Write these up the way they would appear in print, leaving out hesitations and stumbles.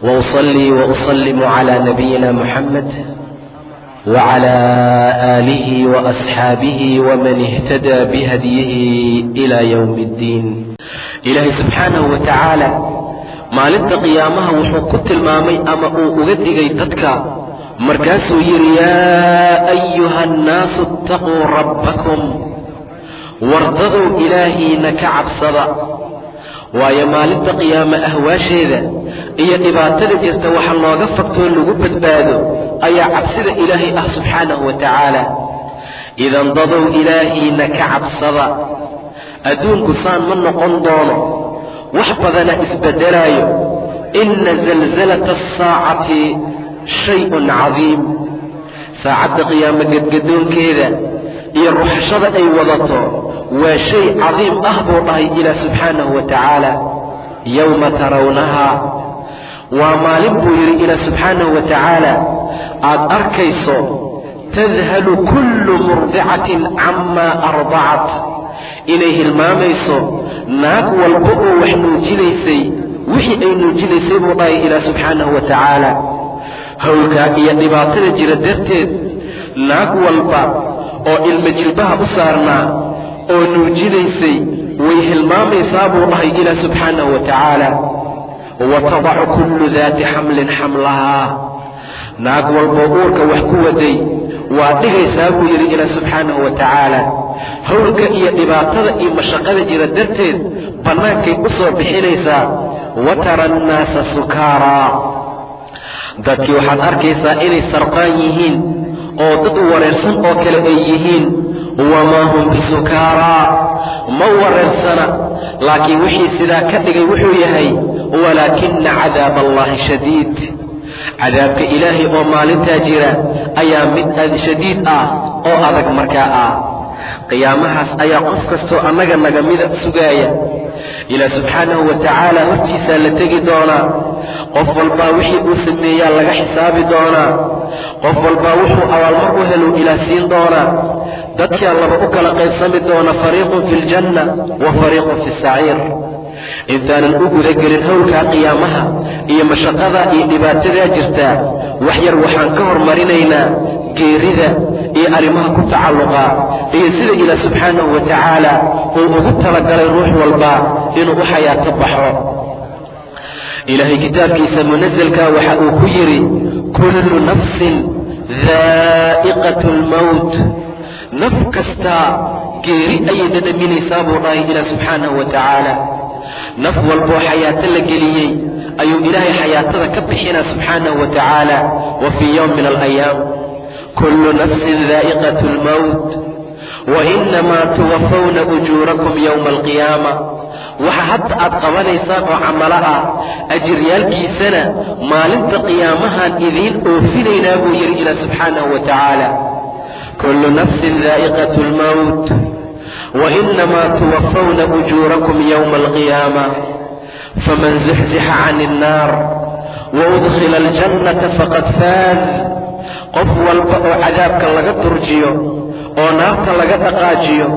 وأصلي وأسلم على نبينا محمد وعلى آله وأصحابه ومن اهتدى بهديه إلى يوم الدين. إلهي سبحانه وتعالى maalinta qiyaamaha wuxuu ku tilmaamay ama uu uga digay dadka markaasuu yidhi yaa ayuha annaasu ittaquu rabbakum wardadow ilaahiina ka cabsada. waayo maalinta qiyaama ahwaasheeda iyo dhibaatada jirta waxa looga fagtoo lagu badbaado ayaa cabsida ilaahay ah subxaanahu wa tacaala. idan dadow ilaahiina ka cabsada. adduunku saan ma noqon doono, wax badana isbedelaayo. ina zalzalata asaacati shay-un cadiim. saacadda qiyaamo gedgadoonkeeda iyo ruxashada ay wadato waa shay cadiim ah buu dhahay ilaah subxaanahu wa tacaala. yowma tarawnahaa, waa maalin buu yidhi ilaah subxaanahu wa tacaala aad arkayso tadhalu kullu murdicatin camaa ardacat, inay hilmaamayso naag walba oo wax nuujinaysay wixii ay nuujinaysay buu dhahay ilaah subxaanahu wa tacaala. howlkaa iyo dhibaatada jira darteed naag walba oo ilma jilbaha u saarnaa oo nuujinaysay way hilmaamaysaa buu dhahay ilaah subxaanahu wa tacaala. watadacu kullu daati xamlin xamlahaa, naag walboo uurka wax ku waday waa dhigaysaa buu yidhi ilaah subxaanahu wa tacaala. howlka iyo dhibaatada iyo mashaqada jira darteed bannaankay u soo bixinaysaa. watara annaasa sukaaraa, dadkii waxaad arkaysaa inay sarqaan yihiin oo dad wareersan oo kale ay yihiin. wamaa hum bisukaaraa, ma wareersana, laakiin wixii sidaa ka dhigay wuxuu yahay walaakina cadaab allahi shadiid. cadaabka ilaahay oo maalintaa jira ayaa mid shadiid ah oo adag markaa ah. qiyaamahaas ayaa qof kastoo annaga naga mida sugaaya. ilaah subxaanahu wa tacaala hortiisaa la tegi doonaa. qof walbaa wixii uu sameeyaa laga xisaabi doonaa. qof walbaa wuxuu abaalmar u helu ilaah siin doonaa. dadkaa laba u kala qaybsami doona, fariiqun fi ljanna wa fariiqun fi saciir. intaanan u gudagelin howlkaa qiyaamaha iyo mashaqadaa iyo dhibaatadaa jirtaa, wax yar waxaan ka hormarinaynaa geerida iyo arrimaha ku tacalluqa iyo sida ilaah subxaanahu wa tacaala uu ugu talagalay ruux walba inuu u xayaato baxo. ilaahay kitaabkiisa munasalka waxa uu ku yidhi kullu nafsin daa'iqatu lmowt, naf kastaa geeri ayay dhadhaminaysaa buu dhahay ilaah subxaanahu wa tacaala. naf walboo xayaato la geliyey ayuu ilaahay xayaatada ka bixinaa subxaanahu wa tacaala. wa fii yowm min alayaam kullu nafsin daa'iqatu lmowt wainamaa tuwafawna ujuurakum yowma alqiyaama. waxa hadda aad qabanaysaan oo camalo ah ajiryaalkiisana maalinta qiyaamahaan idiin oofinaynaa buu yidhi ilaah subxaanahu wa tacaala. kullu nafsin daa'iqatu lmowt wainamaa tuwafawna ujuurakum yowma alqiyaama. faman zuxzixa cani innaar waudkhila aljannata faqad faaz. qof walba oo cadaabka laga durjiyo oo naarta laga dhaqaajiyo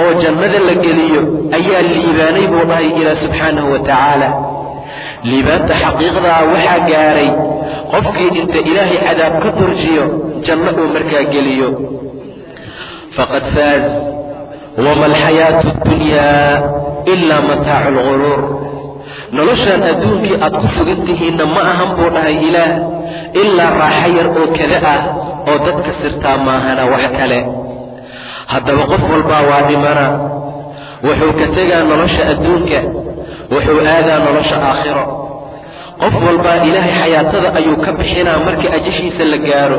oo jannada la geliyo ayaa liibaanay buu dhahay ilaah subxaanahu wa tacaala. liibaanta xaqiiqdaa waxaa gaaray qofkii inta ilaahay cadaab ka durjiyo janno uu markaa geliyo. faqad faaz wama alxayaatu addunyaa ilaa mataacu lguruur. noloshaan adduunkii aad ku sugan tihiinna ma ahan buu dhahay ilaah ilaa raaxo yar oo kada ah oo dadka sirtaa maahana wax kale. haddaba qof walbaa waa dhimana, wuxuu ka tegaa nolosha adduunka, wuxuu aadaa nolosha aakhiro. qof walbaa ilaahay xayaatada ayuu ka bixinaa markii ajashiisa la gaaro.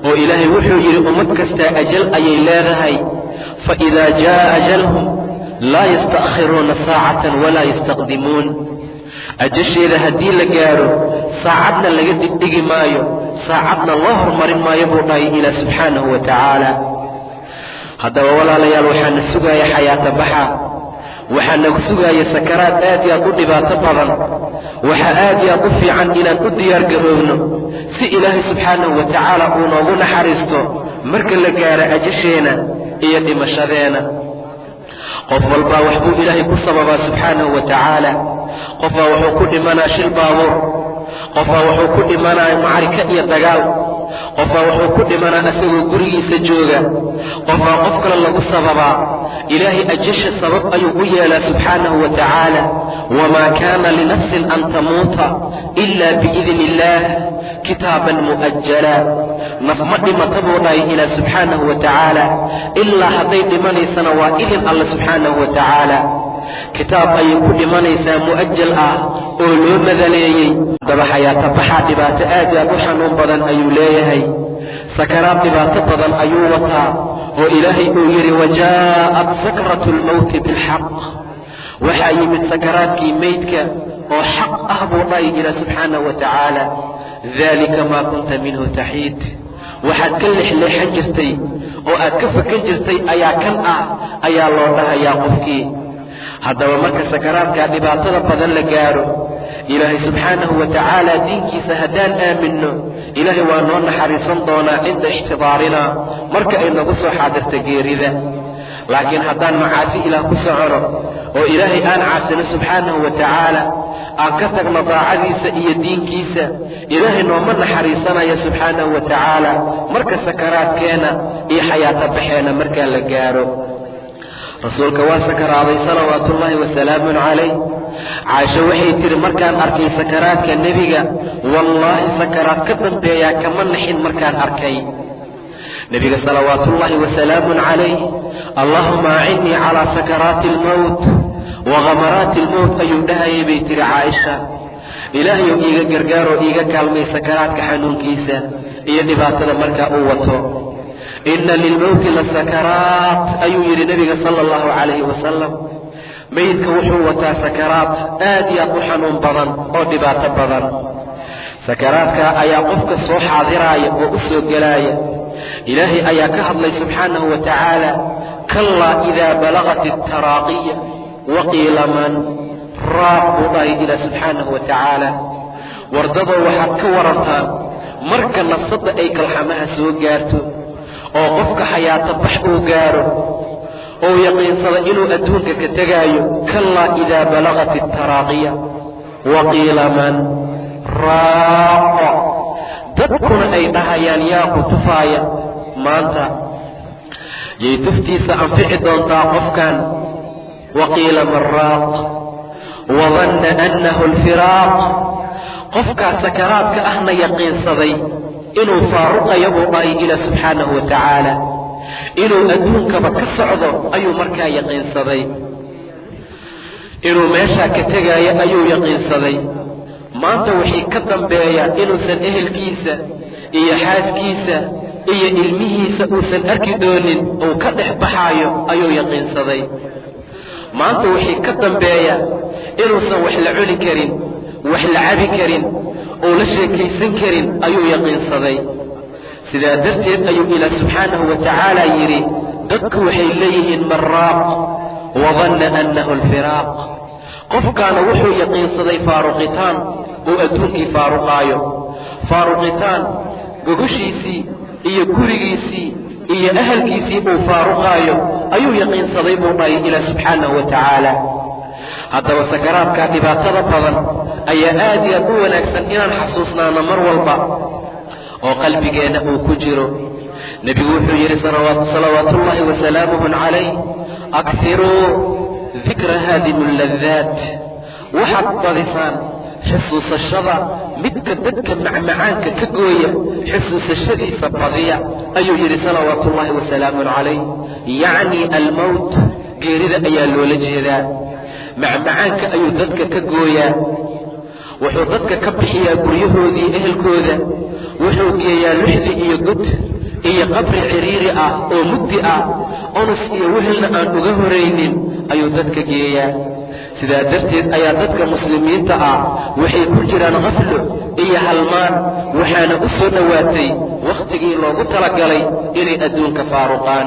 oo ilaahay wuxuu yidhi ummad kastaa ajal ayay leedahay. faidaa jaa'a ajalhum laa yasta'khiruuna saacatan walaa yastaqdimuun. ajasheeda haddii la gaaro saacadna laga digdhigi maayo, saacadna loo hormarin maayo buu dhahay ilaah subxaanahu wa tacaala. haddaba walaalayaal waxaana sugaaya xayaato baxa, waxaana sugaaya sakaraad aad iyo aad u dhibaato badan. waxaa aad iyo aad u fiican inaan u diyaargaroobno si ilaahay subxaanahu wa tacaala uu noogu naxariisto marka la gaaro ajasheena iyo dhimashadeena. qof walbaa wax buu ilaahay ku sababaa subxaanahu wa tacaala. qofbaa wuxuu ku dhimanaa shil baabuur, qofaa wuxuu ku dhimanaya macarika iyo dagaal, qofaa wuxuu ku dhimanaa asagoo gurigiisa jooga, qofaa qof kale lagu sababaa. ilaahay ajasha sabab ayuu u yeelaa subxaanahu wa tacaala. wamaa kaana linafsin an tamuuta ila biidni illaah kitaaban mu'ajala. naf ma dhimata buu dhahay ilaah subxaanahu wa tacaala, ilaa hadday dhimanaysana waa idin alla subxaanahu wa tacaala. kitaab ayay ku dhimanaysaa mu'ajal ah oo loo madaleeyey. haddaba xayaatabaxaa dhibaato aad aad u xanuun badan ayuu leeyahay, sakaraad dhibaato badan ayuu wataa, oo ilaahay uu yidhi wajaa'at sakratu lmawti bilxaq. waxaa yimid sakaraadkii maydka oo xaq ah buu dhahay ilaah subxaanahu wa tacaala. dalika maa kunta minhu taxiid. waxaad ka lexleexan jirtay oo aad ka fakan jirtay ayaa kan ah ayaa loo dhahayaa qofkii. haddaba marka sakaraadkaa dhibaatada badan la gaaro, ilaahay subxaanahu wa tacaala diinkiisa haddaan aaminno, ilaahay waa noo naxariisan doonaa cinda ixtidaarinaa, marka ay nagu soo xaadirta geerida. laakiin haddaan macaasi ilaah ku socono oo ilaahay aan caasino subxaanahu wa tacaala, aan ka tagno daacadiisa iyo diinkiisa, ilaahay nooma naxariisanaya subxaanahu wa tacaala marka sakaraadkeena iyo xayaatabaxeena markaa la gaaro. rasuulka waa sakaraaday salawaatullaahi wasalaamun calayh. caaisha waxay tiri markaan arkay sakaraadka nebiga, wallaahi sakaraad ka dambeeyaa kama naxin markaan arkay. nebiga salawaatullaahi wasalaamun calayh, allaahuma acinnii calaa sakaraati almowt wa ghamaraati almowt ayuu dhahayay bay tiri caaisha. ilaahayow iiga gargaaroo iiga kaalmay sakaraadka xanuunkiisa iyo dhibaatada markaa uu wato. inna lilmowti la sakaraat ayuu yidhi nebiga sala allahu calayhi wasalam. meydka wuxuu wataa sakaraad aad iyo aad u xanuun badan oo dhibaato badan. sakaraadka ayaa qofka soo xaadiraaya oo u soo gelaaya. ilaahay ayaa ka hadlay subxaanahu wa tacaala, kallaa idaa balagat altaraaqiya waqiila man raaq buu dhahay ilaah subxaanahu wa tacaala. wardadoo waxaad ka warantaan marka nafsadda ay kalxamaha soo gaarto oo qofka xayaatabax uu gaaro oo yaqiinsada inuu adduunka ka tegaayo, kallaa idaa balagat altaraaqiya waqiila man raaq. dadkuna ay dhahayaan yaa ku tufaaya maanta, yay tuftiisa anfici doontaa qofkan. waqiila man raaq wadanna annahu alfiraaq. qofkaa sakaraadka ahna yaqiinsaday inuu faaruqaya buu dhahay ilaah subxaanahu wa tacaala, inuu adduunkaba ka socdo ayuu markaa yaqiinsaday, inuu meeshaa ka tegaayo ayuu yaqiinsaday. maanta wixii ka dambeeya inuusan ehelkiisa iyo xaaskiisa iyo ilmihiisa uusan arki doonin, uu ka dhex baxaayo ayuu yaqiinsaday. maanta wixii ka dambeeya inuusan wax la cuni karin, wax la cabi karin, oo la sheekaysan karin ayuu yaqiinsaday. sidaa darteed ayuu ilaah subxaanahu wa tacaala yidhi, dadku waxay leeyihiin man raaq wadanna annahu alfiraaq. qofkaana wuxuu yaqiinsaday faaruqitaan uu adduunkii faaruqaayo, faaruqitaan gogoshiisii iyo gurigiisii iyo ahalkiisii uu faaruqaayo ayuu yaqiinsaday buu dhahay ilaah subxaanahu wa tacaala. haddaba sakaraadkaa dhibaatada badan ayaa aad iyo aad u wanaagsan inaan xasuusnaano mar walba oo qalbigeenna uu ku jiro. nebigu wuxuu yidhi salawaatullaahi wasalaamuhu calayh, akhiruu dikra haadimu alladaat. waxaad badisaan xusuusashada midka dadka macmacaanka ka gooya, xusuusashadiisa badiya ayuu yidhi salawaatullaahi wasalaamun calayh. yacni almowt, geerida ayaa loola jeedaa. macmacaanka ayuu dadka ka gooyaa, wuxuu dadka ka bixiyaa guryahoodii ehelkooda, wuxuu geeyaa luxdi iyo god iyo qabri ciriiri ah oo mugdi ah, onus iyo wehelna aan uga horaynin ayuu dadka geeyaa. sidaa darteed ayaa dadka muslimiinta ah waxay ku jiraan qaflo iyo halmaan, waxaana u soo dhowaatay wakhtigii loogu talagalay inay adduunka faaruqaan.